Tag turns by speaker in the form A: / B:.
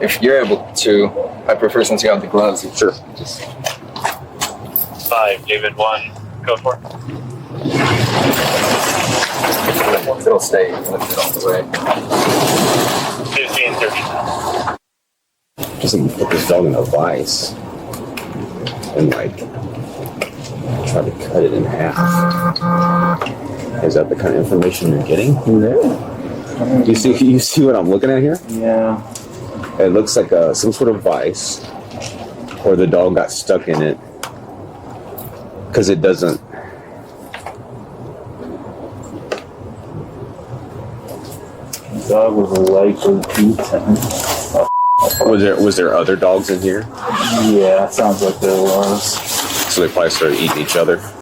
A: if you're able to, I prefer since you have the gloves.
B: Sure.
A: Just
C: 5, David 1, go for it.
A: it'll stay lifted all the way.
C: 15, 30.
B: Just put this dog in a vice and like try to cut it in half. Is that the kind of information you're getting from there? You see what I'm looking at here?
A: Yeah.
B: It looks like some sort of vice, or the dog got stuck in it because it doesn't.
D: The dog was likely eaten.
B: Was there other dogs in here?
D: Yeah, it sounds like there was.
B: So they probably started eating each other.